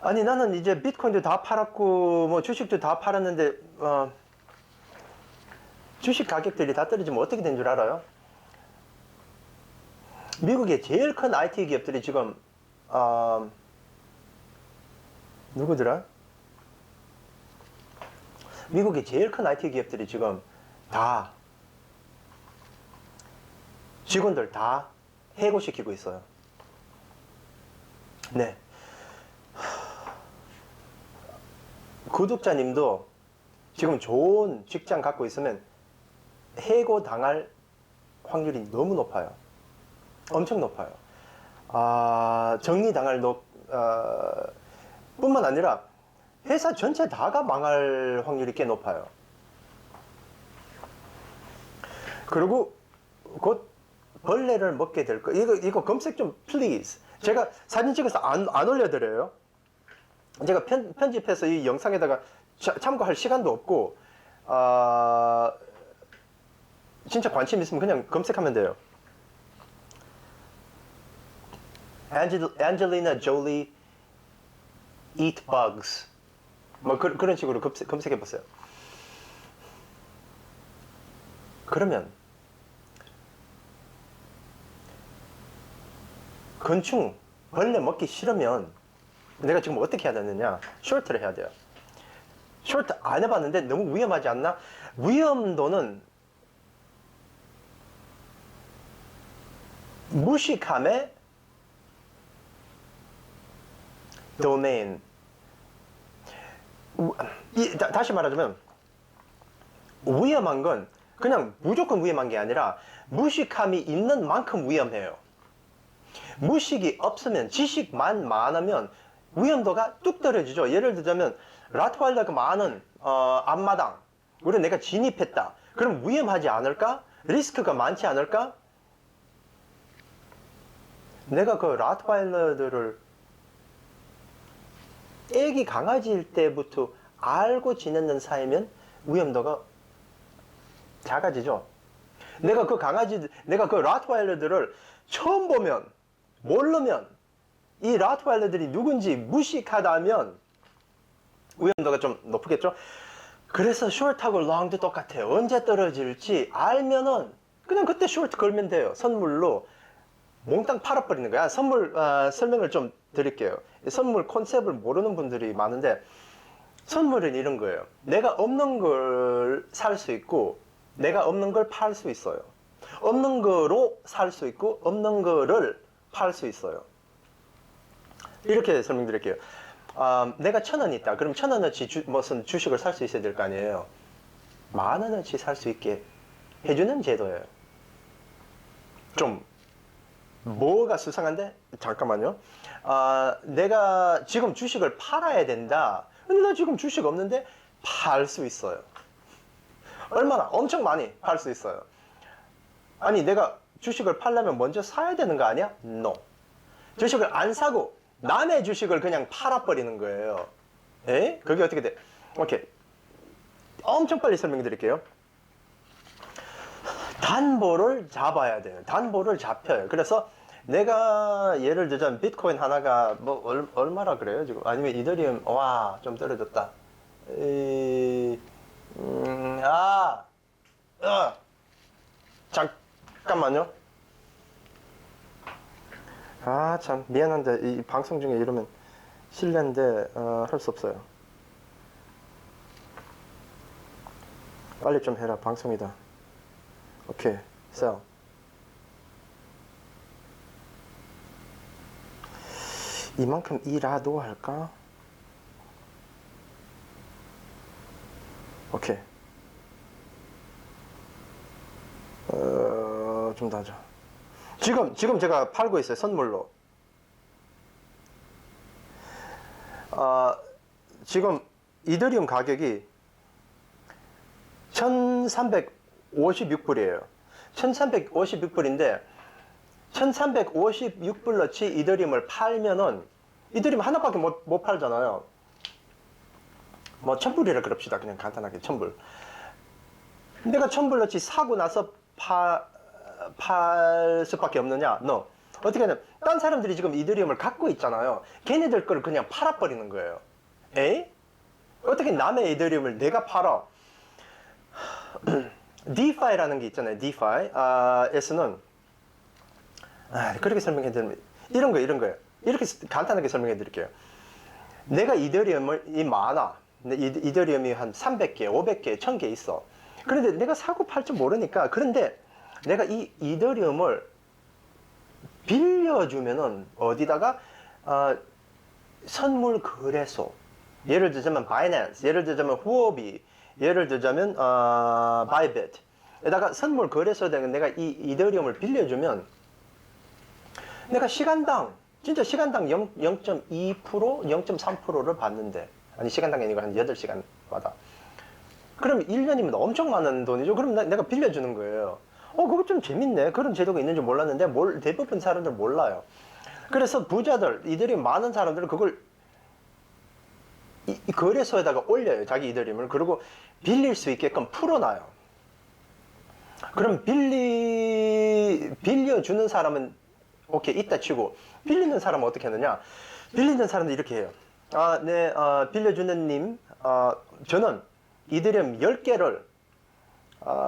아니 나는 이제 비트코인도 다 팔았고 뭐 주식도 다 팔았는데 주식 가격들이 다 떨어지면 어떻게 된 줄 알아요? 미국의 제일 큰 IT 기업들이 지금 누구더라? 미국의 제일 큰 IT 기업들이 지금 다 직원들 다 해고시키고 있어요. 네. 구독자님도 지금 좋은 직장 갖고 있으면 해고 당할 확률이 너무 높아요. 엄청 높아요. 정리 당할 뿐만 아니라 회사 전체 다가 망할 확률이 꽤 높아요. 그리고 곧 벌레를 먹게 될 거. 이거 검색 좀 please. 제가 사진 찍어서 안 올려드려요. 제가 편집해서 이 영상에다가 참고할 시간도 없고 진짜 관심 있으면 그냥 검색하면 돼요. Angelina Jolie eat bugs. 뭐 그런 식으로 검색해 보세요. 그러면 곤충, 벌레 먹기 싫으면 내가 지금 어떻게 해야 되느냐? 쇼트를 해야 돼요. 쇼트 안 해봤는데 너무 위험하지 않나? 위험도는 무식함의 도메인. 다시 말하자면 위험한 건 그냥 무조건 위험한 게 아니라 무식함이 있는 만큼 위험해요. 무식이 없으면, 지식만 많으면 위험도가 뚝 떨어지죠. 예를 들자면 라트와일러가 많은 앞마당, 우리 내가 진입했다. 그럼 위험하지 않을까? 리스크가 많지 않을까? 내가 그 라트와일러들을 애기 강아지일 때부터 알고 지내는 사이면 위험도가 작아지죠. 내가 그 라트와일러들을 처음 보면, 모르면, 이 라트와일러들이 누군지 무식하다면 위험도가 좀 높겠죠. 그래서 숏하고 롱도 똑같아요. 언제 떨어질지 알면은 그냥 그때 숏 걸면 돼요. 선물로 몽땅 팔아버리는 거야. 선물 설명을 좀 드릴게요. 선물 컨셉을 모르는 분들이 많은데, 선물은 이런 거예요. 내가 없는 걸 살 수 있고 내가 없는 걸 팔 수 있어요. 없는 거로 살 수 있고 없는 거를 팔 수 있어요. 이렇게 설명드릴게요. 내가 1,000원 있다. 그럼 1,000원어치 무슨 주식을 살 수 있어야 될 거 아니에요. 10,000원어치 살 수 있게 해주는 제도예요. 좀 뭐가 수상한데? 잠깐만요. 내가 지금 주식을 팔아야 된다. 근데 나 지금 주식 없는데 팔 수 있어요. 얼마나? 엄청 많이 팔 수 있어요. 아니 내가 주식을 팔려면 먼저 사야 되는 거 아니야? No. 주식을 안 사고 남의 주식을 그냥 팔아버리는 거예요. 에? 그게 어떻게 돼? 오케이. 엄청 빨리 설명해 드릴게요. 담보를 잡아야 돼요. 담보를 잡혀요. 그래서 내가 예를 들자면 비트코인 하나가 뭐 얼마라 그래요 지금? 아니면 이더리움 와 좀 떨어졌다. 잠깐만요. 참 미안한데 이 방송 중에 이러면 실례인데 할 수 없어요. 빨리 좀 해라. 방송이다. 오케이. sell. 이만큼 이라도 할까? 오케이. 좀 낮아. 지금 제가 팔고 있어요. 선물로. 지금 이더리움 가격이 1356불이에요. 1356불인데 1356불어치 이더리움을 팔면은 이더리움 하나밖에 못 팔잖아요. 뭐 1000불이라 그럽시다. 그냥 간단하게 1000불. 내가 1000불어치 사고 나서 팔 수밖에 없느냐? No. 어떻게 하냐면 딴 사람들이 지금 이더리움을 갖고 있잖아요. 걔네들 거를 그냥 팔아버리는 거예요. 에이? 어떻게 남의 이더리움을 내가 팔아? DeFi라는 게 있잖아요. DeFi. 에서는 그렇게 설명해 드리면 이런 거예요. 이렇게 간단하게 설명해 드릴게요. 내가 이더리움이 많아. 이더리움이 한 300개, 500개, 1000개 있어. 그런데 내가 사고 팔 줄 모르니까 그런데 내가 이 이더리움을 빌려주면은 어디다가 선물 거래소 예를 들자면 바이낸스, 예를 들자면 후오비, 예를 들자면 바이빗 에다가 선물 거래소에다가 내가 이 이더리움을 빌려주면 내가 시간당 진짜 시간당 0.2%, 0.3%를 받는데 아니 시간당이 아니고 한 8시간마다 그럼 1년이면 엄청 많은 돈이죠. 그럼 내가 빌려주는 거예요. 그거 좀 재밌네. 그런 제도가 있는 줄 몰랐는데 대부분 사람들 몰라요. 그래서 부자들, 이더리움 많은 사람들은 그걸 이 거래소에다가 올려요. 자기 이더리움을. 그리고 빌릴 수 있게끔 풀어놔요. 그럼 빌려주는 사람은 오케이 있다 치고 빌리는 사람은 어떻게 하느냐? 빌리는 사람은 이렇게 해요. 네, 빌려주는 님, 저는 이더리움 10개를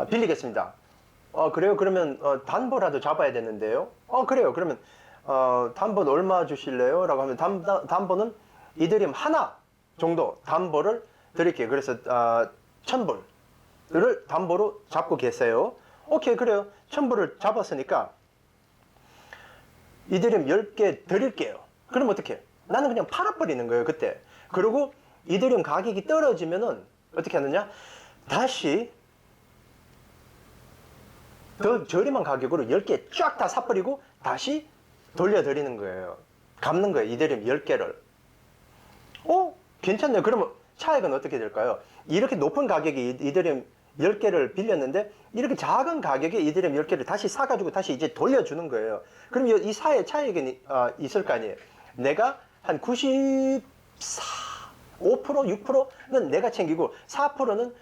빌리겠습니다. 그래요? 그러면 담보라도 잡아야 되는데요. 그래요. 그러면 담보는 얼마 주실래요? 라고 하면 담보는 이더리움 하나 정도 담보를 드릴게요. 그래서 1000불을 담보로 잡고 계세요. 오케이, 그래요. 1000불을 잡았으니까 이더리움 10개 드릴게요. 그럼 어떻게 해? 나는 그냥 팔아버리는 거예요, 그때. 그리고 이더리움 가격이 떨어지면은 어떻게 하느냐? 다시 더 저렴한 가격으로 10개 쫙 다 사버리고 다시 돌려드리는 거예요. 갚는 거예요. 이더리움 10개를. 괜찮네요. 그러면 차액은 어떻게 될까요? 이렇게 높은 가격에 이더리움 10개를 빌렸는데 이렇게 작은 가격에 이더리움 10개를 다시 사가지고 다시 이제 돌려주는 거예요. 그럼 이 사이에 차익이 있을 거 아니에요. 내가 한 94, 5%, 6%는 내가 챙기고 4%는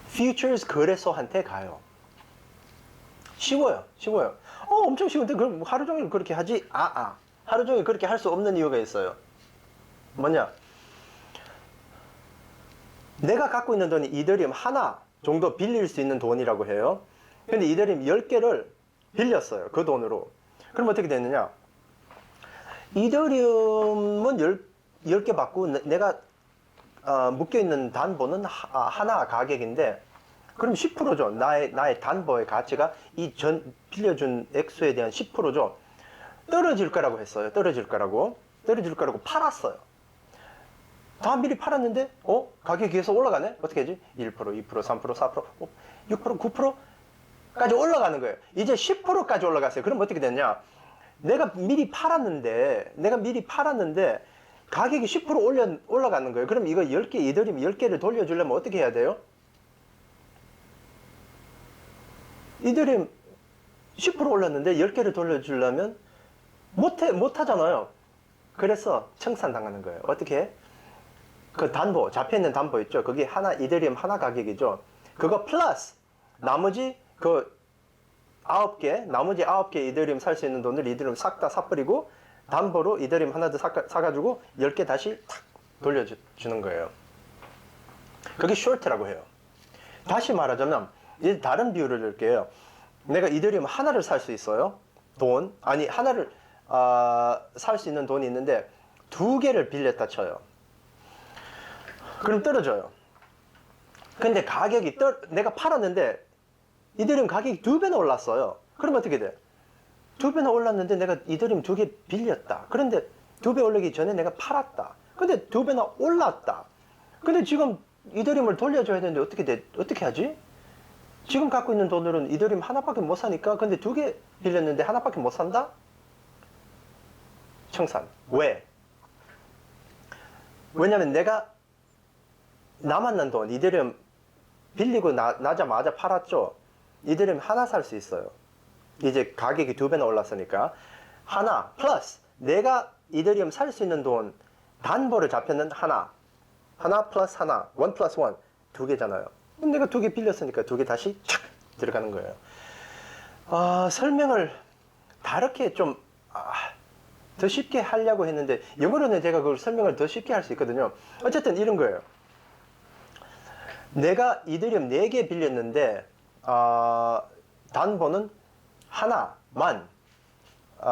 futures 거래소한테 가요. 쉬워요. 엄청 쉬운데 그럼 하루 종일 그렇게 하지? 하루 종일 그렇게 할 수 없는 이유가 있어요. 뭐냐? 내가 갖고 있는 돈이 이더리움 하나 정도 빌릴 수 있는 돈이라고 해요. 근데 이더리움 10개를 빌렸어요. 그 돈으로. 그럼 어떻게 되느냐? 이더리움은 10개 받고 내가 묶여있는 담보는 하나 가격인데 그럼 10%죠. 나의 담보의 가치가 이 빌려준 액수에 대한 10%죠. 떨어질 거라고 했어요. 떨어질 거라고 팔았어요. 다 미리 팔았는데 가격이 계속 올라가네? 어떻게 하지? 1%, 2%, 3%, 4%, 6%, 9%까지 올라가는 거예요. 이제 10%까지 올라갔어요. 그럼 어떻게 됐냐? 내가 미리 팔았는데 가격이 10% 올라가는 거예요. 그럼 이거 10개, 이더리움 10개를 돌려주려면 어떻게 해야 돼요? 이더리움 10% 올랐는데 10개를 돌려주려면 못하잖아요. 그래서 청산당하는 거예요. 어떻게 해? 그 담보, 잡혀있는 담보 있죠? 그게 이더리움 하나 가격이죠? 그거 플러스 나머지 나머지 9개 이더리움 살 수 있는 돈을 이더리움 싹 다 사버리고 담보로 이더리움 하나 더 사가지고 10개 다시 탁 돌려주는 거예요. 그게 숏라고 해요. 다시 말하자면 이제 다른 비유를 들게요. 내가 이더리움 하나를 살 수 있어요. 하나를 살 수 있는 돈이 있는데 2개를 빌렸다 쳐요. 그럼 떨어져요. 근데 가격이 내가 팔았는데 이더리움 가격이 2배나 올랐어요. 그럼 어떻게 돼? 2배나 올랐는데 내가 이더리움 2개 빌렸다. 그런데 2배 올리기 전에 내가 팔았다. 근데 2배나 올랐다. 근데 지금 이더리움을 돌려줘야 되는데 어떻게 하지? 지금 갖고 있는 돈으로는 이더리움 하나밖에 못 사니까 근데 2개 빌렸는데 하나밖에 못 산다? 청산. 왜? 왜냐면 내가 남았는 돈 이더리움 빌리고 나자마자 팔았죠. 이더리움 하나 살 수 있어요. 이제 가격이 2배나 올랐으니까 하나 플러스 내가 이더리움 살 수 있는 돈 담보를 잡혔는 하나 플러스 하나 1 플러스 1 2개잖아요. 내가 2개 빌렸으니까 2개 다시 착 들어가는 거예요. 설명을 다르게 좀 더 쉽게 하려고 했는데 영어로는 제가 그걸 설명을 더 쉽게 할 수 있거든요. 어쨌든 이런 거예요. 내가 이더리움 4개 빌렸는데 담보는 하나만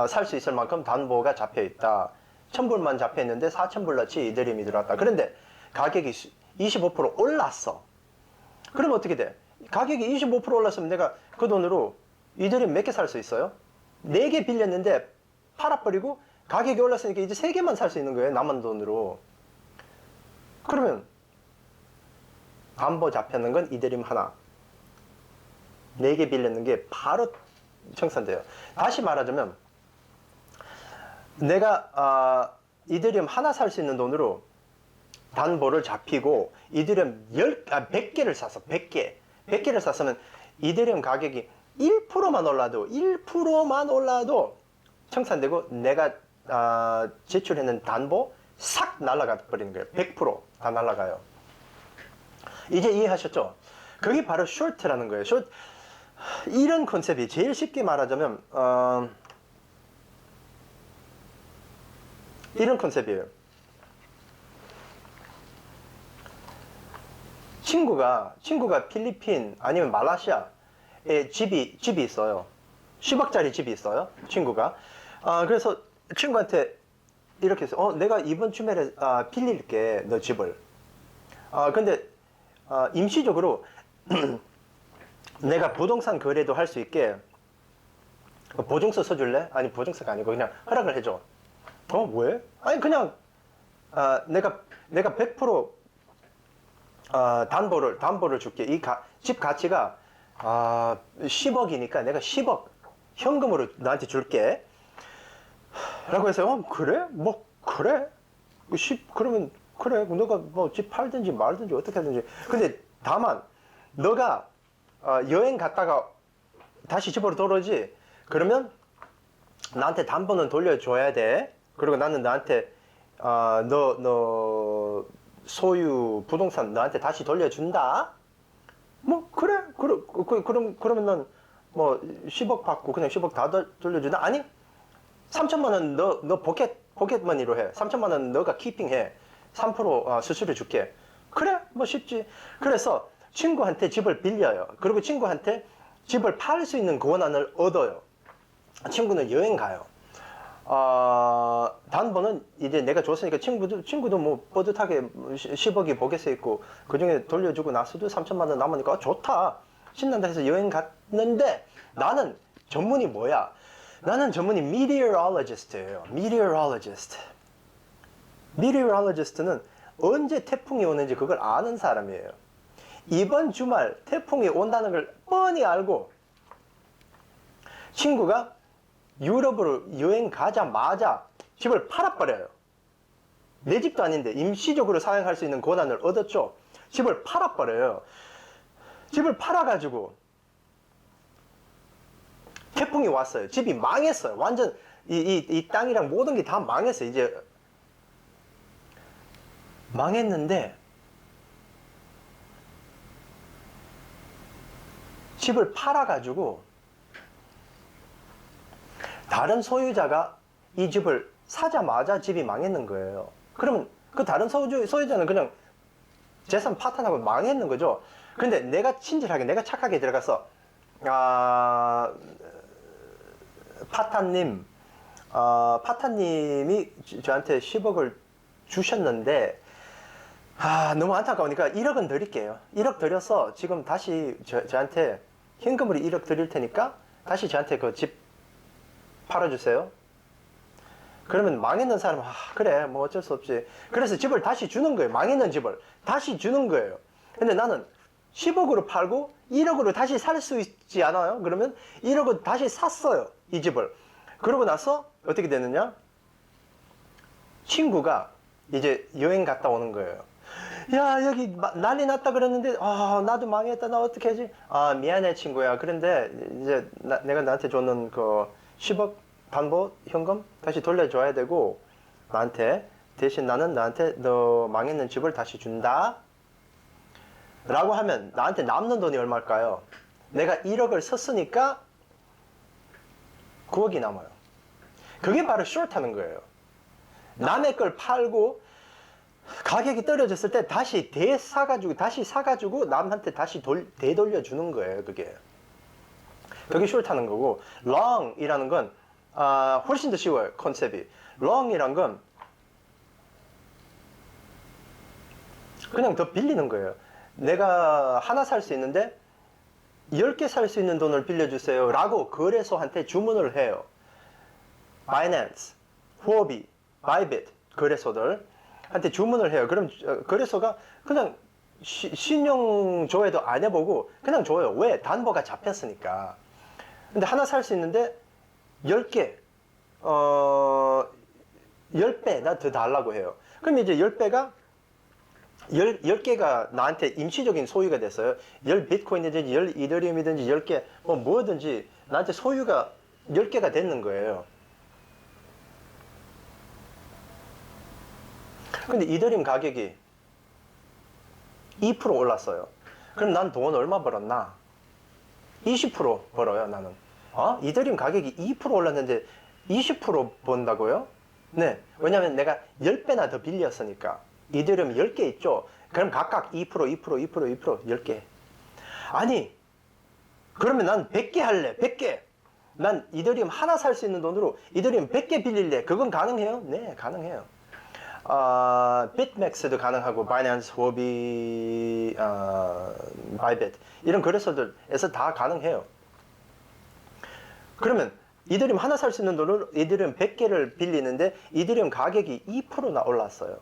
살 수 있을 만큼 담보가 잡혀 있다. 1000불만 잡혀 있는데 4000불어치 이더리움이 들어왔다. 그런데 가격이 25% 올랐어. 그럼 어떻게 돼? 가격이 25% 올랐으면 내가 그 돈으로 이더리움 몇 개 살 수 있어요? 4개 빌렸는데 팔아버리고 가격이 올랐으니까 이제 3개만 살 수 있는 거예요. 남은 돈으로. 그러면 담보 잡혀있는 건 이더리움 하나. 4개 빌렸는 게 바로 청산돼요. 다시 말하자면 내가 이더리움 하나 살 수 있는 돈으로 담보를 잡히고 이더리움 100개를 샀어. 100개를 샀으면 이더리움 가격이 1%만 올라도 청산되고 내가 제출했는 담보 싹 날아가 버리는 거예요. 100%다 날아가요. 이제 이해하셨죠? 그게 바로 숏라는 거예요. 이런 컨셉이 제일 쉽게 말하자면 이런 컨셉이에요. 친구가 필리핀 아니면 말라시아에 집이 있어요. 10억짜리 집이 있어요. 친구가. 그래서 친구한테 이렇게 해서 내가 이번 주말에 빌릴게 너 집을. 근데 임시적으로 내가 부동산 거래도 할 수 있게 보증서 써줄래? 아니 보증서가 아니고 그냥 허락을 해줘. 왜? 아니 그냥 내가 100% 담보를 줄게. 집 가치가 10억이니까 내가 10억 현금으로 너한테 줄게. 라고 해서 그래? 뭐 그래? 그러면 그래. 너가 뭐 집 팔든지 말든지 어떻게 하든지. 근데 다만 너가 여행 갔다가 다시 집으로 돌아오지. 그러면 나한테 담보는 돌려줘야 돼. 그리고 나는 너한테 너 소유 부동산 너한테 다시 돌려준다. 뭐 그래. 그러면 넌 뭐 10억 받고 그냥 10억 다 돌려준다. 아니 3천만 원 너 포켓머니로 해. 3천만 원 너가 키핑해. 3% 수수료 줄게. 그래 뭐 쉽지. 그래서 친구한테 집을 빌려요. 그리고 친구한테 집을 팔 수 있는 권한을 얻어요. 친구는 여행 가요. 담보는 이제 내가 줬으니까 친구도 뭐 뿌듯하게 10억이 복에서 있고 그 중에 돌려주고 나서도 3천만 원 남으니까 좋다. 신난다 해서 여행 갔는데 나는 전문이 뭐야? 나는 전문이 meteorologist예요. meteorologist. meteorologist는 언제 태풍이 오는지 그걸 아는 사람이에요. 이번 주말 태풍이 온다는 걸 뻔히 알고 친구가 유럽으로 여행 가자마자 집을 팔아버려요. 내 집도 아닌데 임시적으로 사용할 수 있는 권한을 얻었죠. 집을 팔아버려요. 집을 팔아가지고 태풍이 왔어요. 집이 망했어요. 완전 이 땅이랑 모든 게 다 망했어요. 이제 망했는데 집을 팔아가지고 다른 소유자가 이 집을 사자마자 집이 망했는 거예요. 그러면 그 다른 소유자는 그냥 재산 파탄하고 망했는 거죠. 근데 내가 친절하게, 내가 착하게 들어가서 파타님이 저한테 10억을 주셨는데 너무 안타까우니까 1억은 드릴게요. 1억 드려서 지금 다시 저한테 현금으로 1억 드릴 테니까 다시 저한테 그 집 팔아주세요. 그러면 망했는 사람은 그래 뭐 어쩔 수 없지. 그래서 집을 다시 주는 거예요. 망했는 집을 다시 주는 거예요. 근데 나는 10억으로 팔고 1억으로 다시 살 수 있지 않아요? 그러면 1억을 다시 샀어요. 이 집을. 그러고 나서 어떻게 됐느냐? 친구가 이제 여행 갔다 오는 거예요. 야, 여기 난리 났다 그랬는데 나도 망했다. 나 어떻게 하지? 미안해 친구야. 그런데 이제 내가 나한테 줬는 그 10억 담보 현금 다시 돌려줘야 되고 나한테 대신 나는 나한테 너 망했는 집을 다시 준다 라고 하면 나한테 남는 돈이 얼마일까요? 내가 1억을 썼으니까 9억이 남아요. 그게 바로 숏하는 거예요. 남의 걸 팔고 가격이 떨어졌을 때 다시 사가지고 남한테 다시 되돌려주는 거예요. 그게 숏하는 거고, long이라는 건 훨씬 더 쉬워요. 컨셉이. long이란 건 그냥 더 빌리는 거예요. 내가 하나 살 수 있는데 10개 살 수 있는 돈을 빌려주세요 라고 거래소한테 주문을 해요. 바이낸스, 후오비, 바이빗 거래소들한테 주문을 해요. 그럼 거래소가 그냥 신용 조회도 안 해보고 그냥 줘요. 왜? 담보가 잡혔으니까. 근데 하나 살 수 있는데 10개 10배 나 더 달라고 해요. 그럼 이제 10배가 10개가 나한테 임시적인 소유가 됐어요. 10 비트코인이든지 10 이더리움이든지 10개 뭐든지 나한테 소유가 10개가 됐는 거예요. 근데 이더리움 가격이 2% 올랐어요. 그럼 난 돈 얼마 벌었나? 20% 벌어요, 나는. 이더리움 가격이 2% 올랐는데 20% 번다고요? 네. 왜냐면 내가 10배나 더 빌렸으니까. 이더리움 10개 있죠? 그럼 각각 2%, 10개. 아니, 그러면 난 100개 할래, 100개. 난 이더리움 하나 살 수 있는 돈으로 이더리움 100개 빌릴래. 그건 가능해요? 네, 가능해요. bitmax도 가능하고, 바이낸스, 후오비, 바이빗 이런 거래소들에서 다 가능해요. 그러면 이더리움 하나 살 수 있는 돈으로 이더리움 100개를 빌리는데 이더리움 가격이 2%나 올랐어요.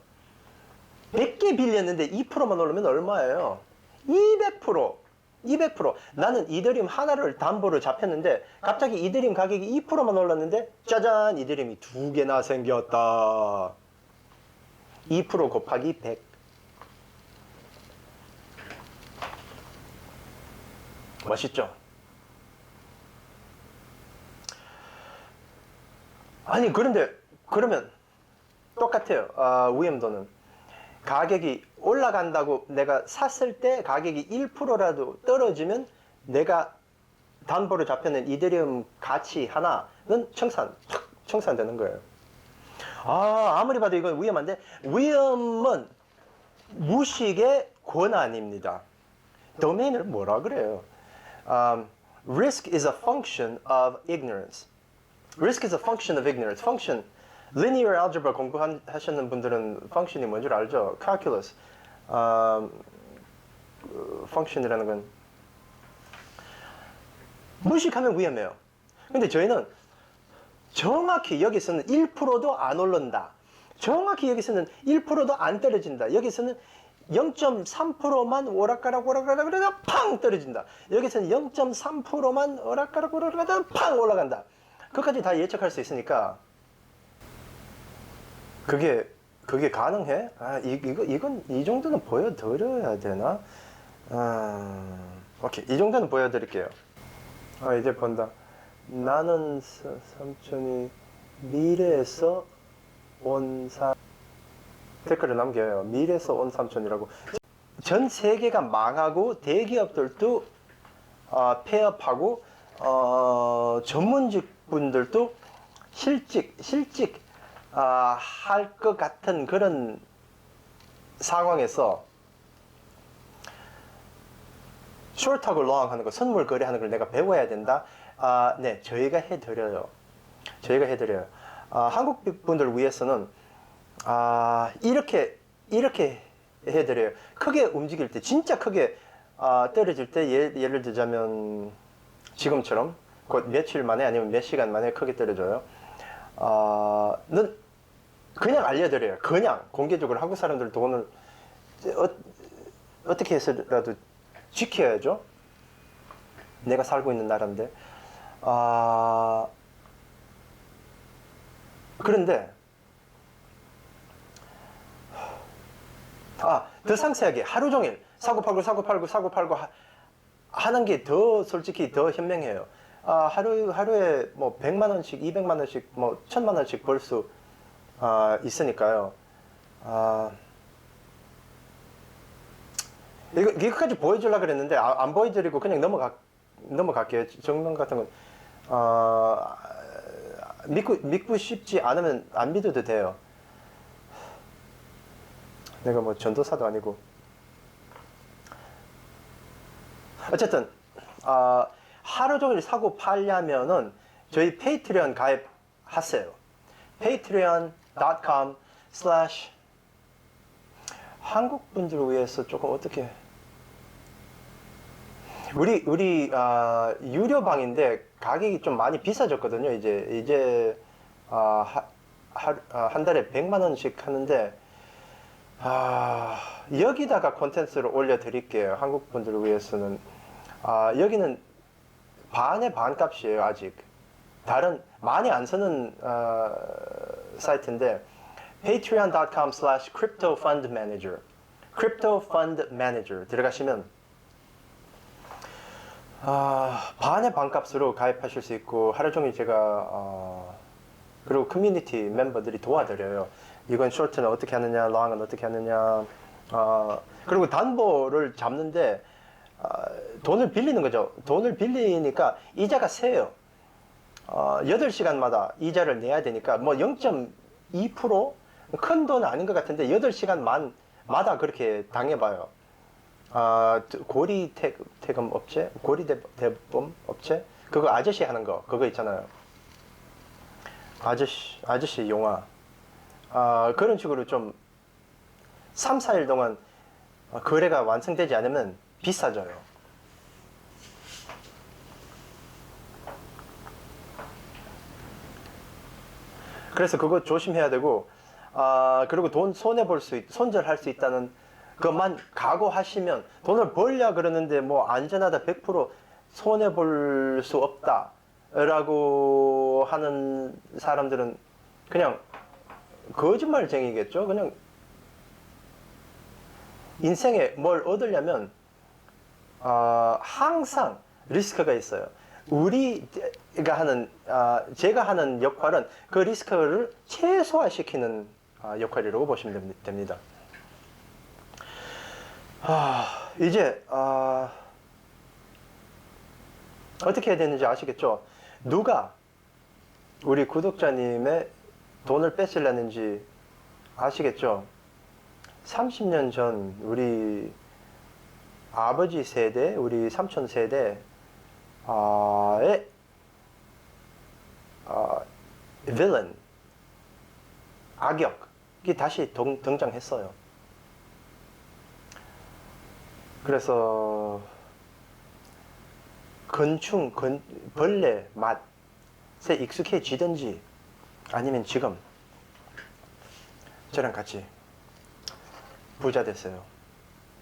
100개 빌렸는데 2%만 오르면 얼마예요? 200%. 나는 이더리움 하나를 담보로 잡혔는데 갑자기 이더리움 가격이 2%만 올랐는데 짜잔, 이더리움이 2개나 생겼다. 2% 곱하기 100. 멋있죠? 아니, 그러면 똑같아요. 위험도는. 가격이 올라간다고 내가 샀을 때 가격이 1%라도 떨어지면 내가 담보로 잡혀있는 이더리움 가치 하나는 청산되는 거예요. 아무리 봐도 이건 위험한데, 위험은 무식의 권한입니다. 도메인을 뭐라 그래요? Risk is a function of ignorance. Risk is a function of ignorance. Function, linear algebra 공부하셨는 분들은 function이 뭔 줄 알죠? Calculus. function이라는 건 무식하면 위험해요. 근데 저희는 정확히 여기서는 1%도 안 오른다. 정확히 여기서는 1%도 안 떨어진다. 여기서는 0.3%만 오락가락 팡 떨어진다. 여기서는 0.3%만 오락가락 팡 올라간다. 그것까지 다 예측할 수 있으니까 그게 가능해? 이건 이 정도는 보여드려야 되나? 오케이, 이 정도는 보여드릴게요. 이제 본다. 나는 삼촌이 미래에서 온 댓글을 남겨요. 미래에서 온 삼촌이라고. 전 세계가 망하고 대기업들도 폐업하고 전문직 분들도 실직 할 것 같은 그런 상황에서 short하고 long 하는 거, 선물 거래하는 걸 내가 배워야 된다. 네, 저희가 해드려요. 한국 분들 위해서는 이렇게 해드려요. 크게 움직일 때, 진짜 크게 떨어질 때, 예를 들자면 지금처럼 곧 며칠 만에 아니면 몇 시간 만에 크게 떨어져요. 는 그냥 알려드려요. 그냥 공개적으로 한국 사람들 돈을 어떻게 해서라도 지켜야죠. 내가 살고 있는 나라인데. 그런데 더 상세하게 하루 종일 사고 팔고 하는 게 더 솔직히 더 현명해요. 하루에 뭐 100만 원씩, 200만 원씩, 뭐 1000만 원씩 벌 수 있으니까요. 이거까지 보여주려고 그랬는데 안 보여드리고 그냥 넘어갈게요. 정론 같은 건 믿고 싶지 않으면 안 믿어도 돼요. 내가 뭐 전도사도 아니고. 어쨌든 하루 종일 사고 팔려면은 저희 페이트리언 가입하세요. patreon.com/ 한국 분들을 위해서 조금 어떻게 우리 유료 방인데 가격이 좀 많이 비싸졌거든요. 이제 한 달에 100만 원씩 하는데 여기다가 콘텐츠를 올려 드릴게요. 한국 분들을 위해서는. 여기는 반의 반값이에요. 아직 다른 많이 안 쓰는 사이트인데 patreon.com/ cryptofundmanager cryptofundmanager 들어가시면 반의 반값으로 가입하실 수 있고 하루 종일 제가 그리고 커뮤니티 멤버들이 도와드려요. 이건 short는 어떻게 하느냐, long은 어떻게 하느냐. 그리고 담보를 잡는데 돈을 빌리는 거죠. 돈을 빌리니까 이자가 세요. 8시간마다 이자를 내야 되니까 뭐 0.2%? 큰 돈은 아닌 것 같은데 8시간마다 그렇게 당해봐요. 고리대금 업체? 고리대범 업체? 그거 아저씨 하는 거, 그거 있잖아요. 아저씨 영화. 그런 식으로 좀 3, 4일 동안 거래가 완성되지 않으면 비싸져요. 그래서 그거 조심해야 되고, 그리고 돈 손절할 수 있다는 그것만 각오하시면, 돈을 벌려 그러는데 뭐 안전하다 100% 손해볼 수 없다 라고 하는 사람들은 그냥 거짓말쟁이겠죠. 그냥 인생에 뭘 얻으려면 항상 리스크가 있어요. 제가 하는 역할은 그 리스크를 최소화시키는 역할이라고 보시면 됩니다. 이제 어떻게 해야 되는지 아시겠죠? 누가 우리 구독자님의 돈을 뺏으려는지 아시겠죠? 30년 전 우리 아버지 세대, 우리 삼촌 세대에 villain, 악역이 다시 등장했어요. 그래서 건충, 벌레 맛에 익숙해지든지 아니면 지금 저랑 같이 부자 됐어요.